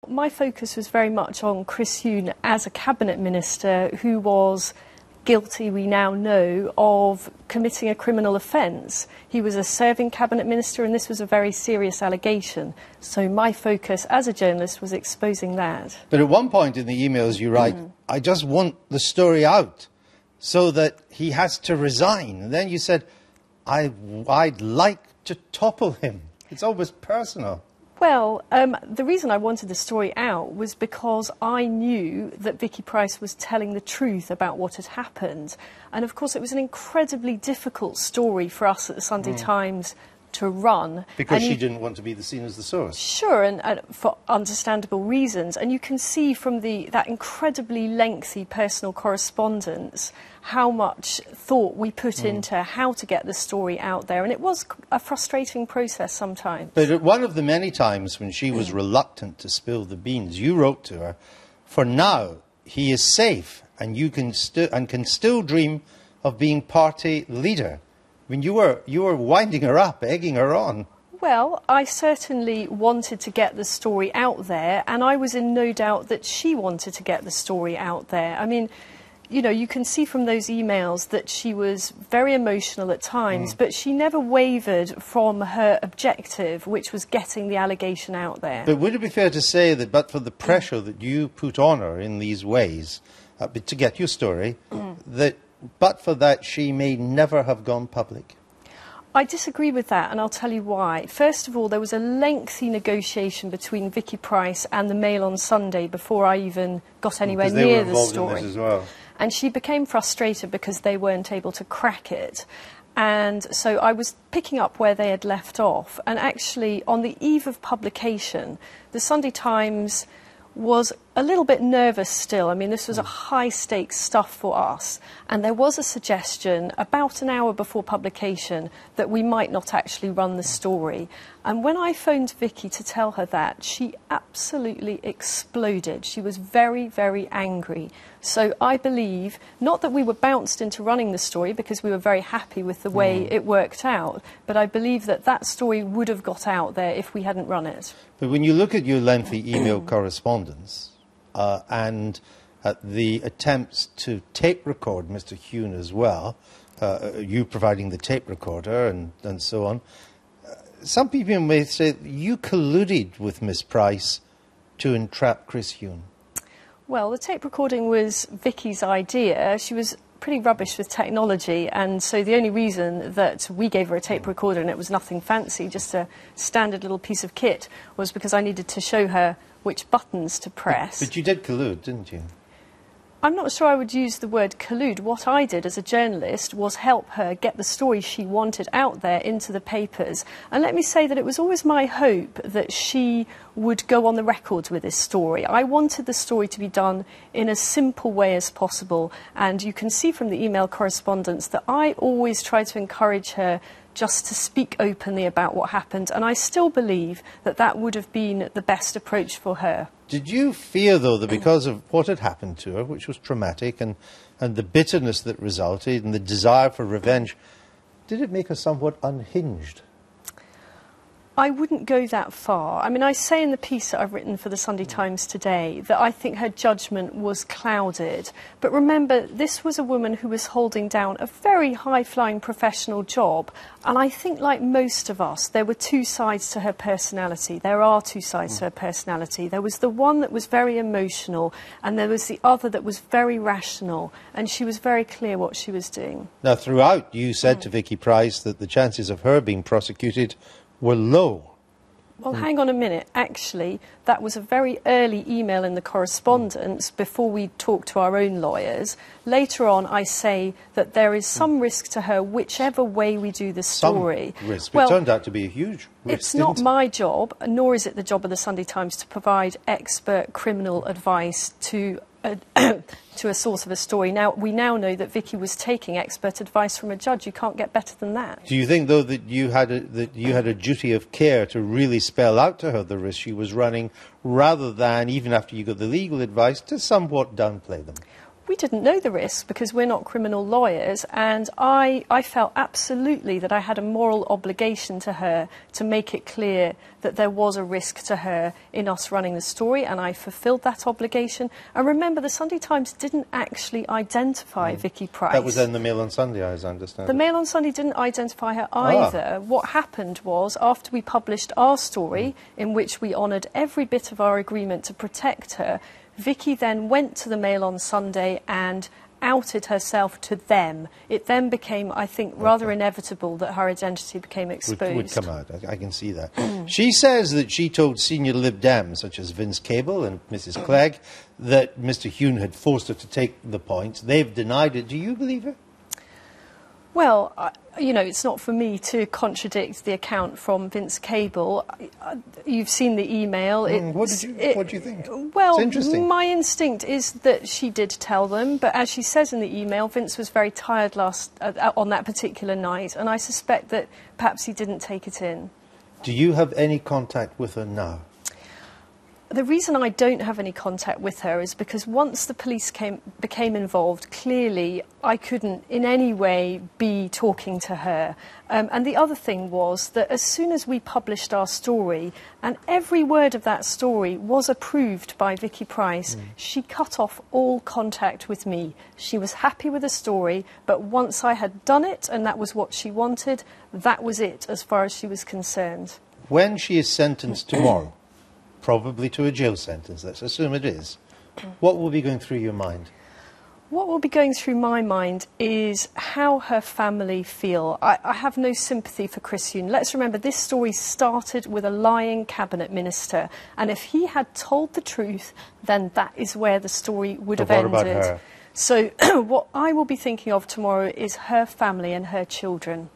my focus was very much on Chris Huhne as a cabinet minister who was guilty, we now know, of committing a criminal offence. He was a serving cabinet minister and this was a very serious allegation. So my focus as a journalist was exposing that. But at one point in the emails you write, I just want the story out so that he has to resign. And then you said, I'd like to topple him. It's almost personal. Well, the reason I wanted the story out was because I knew that Vicky Pryce was telling the truth about what had happened. And of course, it was an incredibly difficult story for us at the Sunday Times to run. Because she didn't want to be seen as the source. Sure, and for understandable reasons. And you can see from that incredibly lengthy personal correspondence how much thought we put into how to get the story out there. And it was a frustrating process sometimes. But at one of the many times when she was reluctant to spill the beans, you wrote to her, for now, he is safe and you can still dream of being party leader. I mean, you were winding her up, egging her on. Well, I certainly wanted to get the story out there, and I was in no doubt that she wanted to get the story out there. I mean, you know, you can see from those emails that she was very emotional at times, but she never wavered from her objective, which was getting the allegation out there. But would it be fair to say that but for the pressure that you put on her in these ways to get your story, that but for that she may never have gone public? I disagree with that, and I'll tell you why. First of all, there was a lengthy negotiation between Vicky Pryce and the Mail on Sunday before I even got anywhere near the story. In this as well. And she became frustrated because they weren't able to crack it. And so I was picking up where they had left off. And actually, on the eve of publication, the Sunday Times was a little bit nervous still. I mean, this was a high-stakes stuff for us. And there was a suggestion about an hour before publication that we might not actually run the story. And when I phoned Vicky to tell her that, she absolutely exploded. She was very, very angry. So I believe, not that we were bounced into running the story because we were very happy with the way it worked out, but I believe that that story would have got out there if we hadn't run it. But when you look at your lengthy email correspondence and at the attempts to tape record Mr. Huhne as well, you providing the tape recorder and so on, some people may say you colluded with Ms Pryce to entrap Chris Huhne. Well, the tape recording was Vicky's idea. She was pretty rubbish with technology, and so the only reason that we gave her a tape recorder, and it was nothing fancy, just a standard little piece of kit, was because I needed to show her which buttons to press. But you did collude, didn't you? I'm not sure I would use the word collude. What I did as a journalist was help her get the story she wanted out there into the papers. And let me say that it was always my hope that she would go on the record with this story. I wanted the story to be done in as simple way as possible. And you can see from the email correspondence that I always try to encourage her just to speak openly about what happened. And I still believe that that would have been the best approach for her. Did you fear, though, that because of what had happened to her, which was traumatic, and the bitterness that resulted, and the desire for revenge, did it make her somewhat unhinged? I wouldn't go that far. I mean, I say in the piece that I've written for the Sunday Times today that I think her judgment was clouded. But remember, this was a woman who was holding down a very high-flying professional job. And I think, like most of us, there were two sides to her personality. There are two sides to her personality. There was the one that was very emotional, and there was the other that was very rational. And she was very clear what she was doing. Now, throughout, you said to Vicky Pryce that the chances of her being prosecuted were low. Well, hang on a minute. Actually, that was a very early email in the correspondence before we talked to our own lawyers. Later on, I say that there is some risk to her whichever way we do the story. Some risk. Well, it turned out to be a huge risk. It's not my job, nor is it the job of the Sunday Times to provide expert criminal advice to a source of a story. Now, we now know that Vicky was taking expert advice from a judge. You can't get better than that. Do you think, though, that you had a duty of care to really spell out to her the risks she was running, rather than, even after you got the legal advice, to somewhat downplay them? we didn't know the risks because we're not criminal lawyers, and I felt absolutely that I had a moral obligation to her to make it clear that there was a risk to her in us running the story, and I fulfilled that obligation. And remember, the Sunday Times didn't actually identify Vicky Pryce. That was in the Mail on Sunday, as I understand. The Mail on Sunday didn't identify her either. What happened was, after we published our story, in which we honoured every bit of our agreement to protect her, Vicky then went to the Mail on Sunday and outed herself to them. It then became, I think, rather inevitable that her identity became exposed. Would come out, I can see that. She says that she told senior Lib Dems, such as Vince Cable and Mrs Clegg, that Mr Huhne had forced her to take the points. They've denied it. Do you believe her? Well, you know, it's not for me to contradict the account from Vince Cable. You've seen the email. What do you think? Well, it's interesting. My instinct is that she did tell them, but as she says in the email, Vince was very tired on that particular night, and I suspect that perhaps he didn't take it in. Do you have any contact with her now? The reason I don't have any contact with her is because once the police became involved, clearly I couldn't in any way be talking to her. And the other thing was that as soon as we published our story, and every word of that story was approved by Vicky Pryce, she cut off all contact with me. She was happy with the story, but once I had done it, and that was what she wanted, that was it as far as she was concerned. When she is sentenced tomorrow, probably to a jail sentence, let's assume it is, what will be going through your mind? What will be going through my mind is how her family feel. I have no sympathy for Chris Huhne. Let's remember, this story started with a lying cabinet minister, and if he had told the truth, then that is where the story would have ended. What about her? So what I will be thinking of tomorrow is her family and her children.